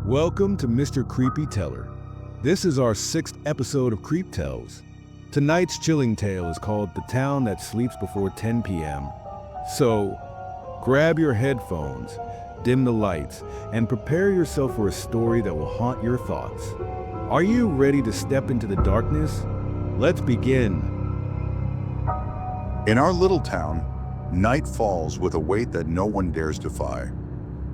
Welcome to Mr. Creepy Teller. This is our 6th episode of Creep Tales. Tonight's chilling tale is called The Town That Sleeps Before 10 p.m. So, grab your headphones, dim the lights, and prepare yourself for a story that will haunt your thoughts. Are you ready to step into the darkness? Let's begin. In our little town, night falls with a weight that no one dares defy.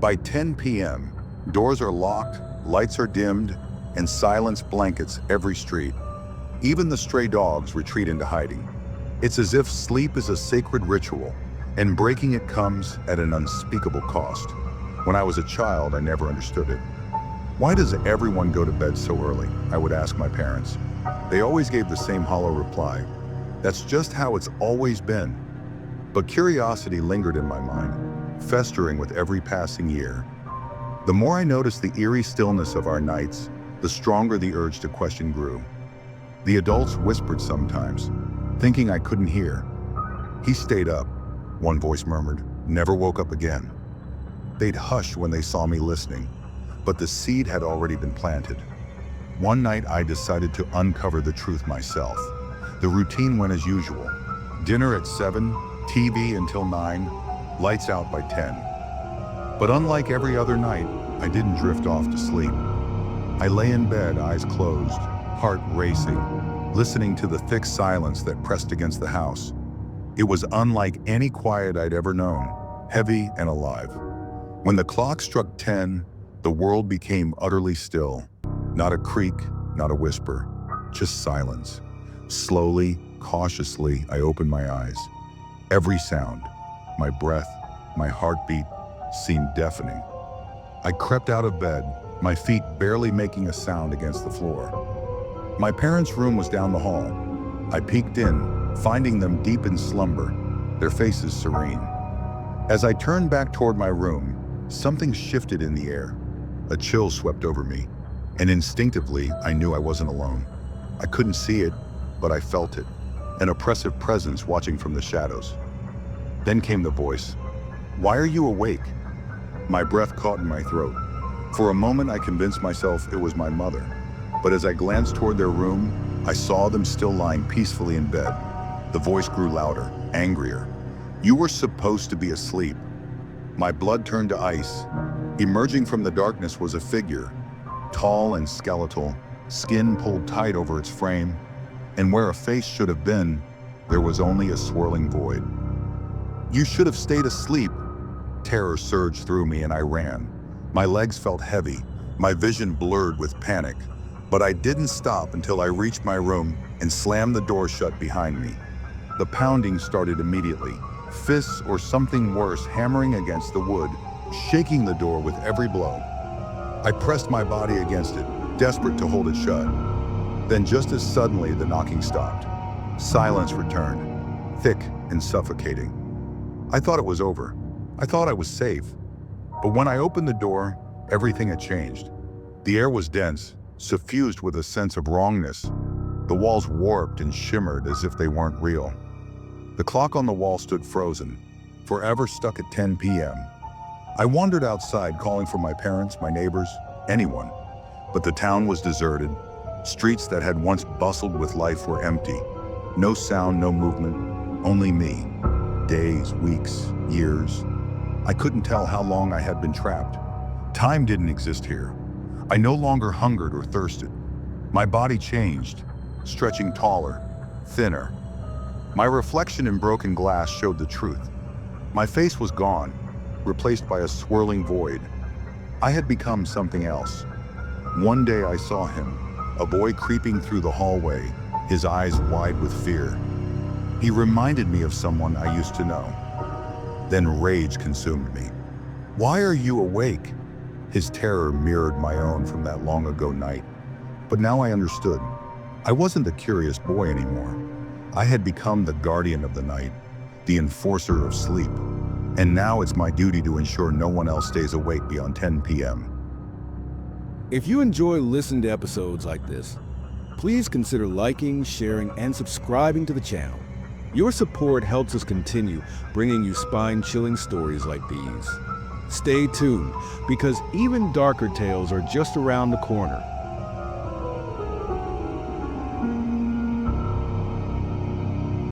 By 10 p.m., doors are locked, lights are dimmed, and silence blankets every street. Even the stray dogs retreat into hiding. It's as if sleep is a sacred ritual, and breaking it comes at an unspeakable cost. When I was a child, I never understood it. Why does everyone go to bed so early? I would ask my parents. They always gave the same hollow reply. That's just how it's always been. But curiosity lingered in my mind, festering with every passing year. The more I noticed the eerie stillness of our nights, the stronger the urge to question grew. The adults whispered sometimes, thinking I couldn't hear. "He stayed up," one voice murmured, "never woke up again." They'd hush when they saw me listening, but the seed had already been planted. One night I decided to uncover the truth myself. The routine went as usual. Dinner at 7, TV until 9, lights out by 10. But unlike every other night, I didn't drift off to sleep. I lay in bed, eyes closed, heart racing, listening to the thick silence that pressed against the house. It was unlike any quiet I'd ever known, heavy and alive. When the clock struck 10, the world became utterly still. Not a creak, not a whisper, just silence. Slowly, cautiously, I opened my eyes. Every sound, my breath, my heartbeat, seemed deafening. I crept out of bed, my feet barely making a sound against the floor. My parents' room was down the hall. I peeked in, finding them deep in slumber, their faces serene. As I turned back toward my room, something shifted in the air. A chill swept over me, and instinctively I knew I wasn't alone. I couldn't see it, but I felt it, an oppressive presence watching from the shadows. Then came the voice. "Why are you awake?" My breath caught in my throat. For a moment I convinced myself it was my mother, but as I glanced toward their room, I saw them still lying peacefully in bed. The voice grew louder, angrier. "You were supposed to be asleep." My blood turned to ice. Emerging from the darkness was a figure, tall and skeletal, skin pulled tight over its frame, and where a face should have been, there was only a swirling void. "You should have stayed asleep." Terror surged through me and I ran. My legs felt heavy, my vision blurred with panic, but I didn't stop until I reached my room and slammed the door shut behind me. The pounding started immediately, fists or something worse hammering against the wood, shaking the door with every blow. I pressed my body against it, desperate to hold it shut. Then just as suddenly the knocking stopped. Silence returned, thick and suffocating. I thought it was over. I thought I was safe. But when I opened the door, everything had changed. The air was dense, suffused with a sense of wrongness. The walls warped and shimmered as if they weren't real. The clock on the wall stood frozen, forever stuck at 10 p.m. I wandered outside calling for my parents, my neighbors, anyone. But the town was deserted. Streets that had once bustled with life were empty. No sound, no movement, only me. Days, weeks, years. I couldn't tell how long I had been trapped. Time didn't exist here. I no longer hungered or thirsted. My body changed, stretching taller, thinner. My reflection in broken glass showed the truth. My face was gone, replaced by a swirling void. I had become something else. One day I saw him, a boy creeping through the hallway, his eyes wide with fear. He reminded me of someone I used to know. Then rage consumed me. "Why are you awake?" His terror mirrored my own from that long ago night. But now I understood. I wasn't the curious boy anymore. I had become the guardian of the night, the enforcer of sleep. And now it's my duty to ensure no one else stays awake beyond 10 p.m. If you enjoy listening to episodes like this, please consider liking, sharing, and subscribing to the channel. Your support helps us continue bringing you spine-chilling stories like these. Stay tuned, because even darker tales are just around the corner.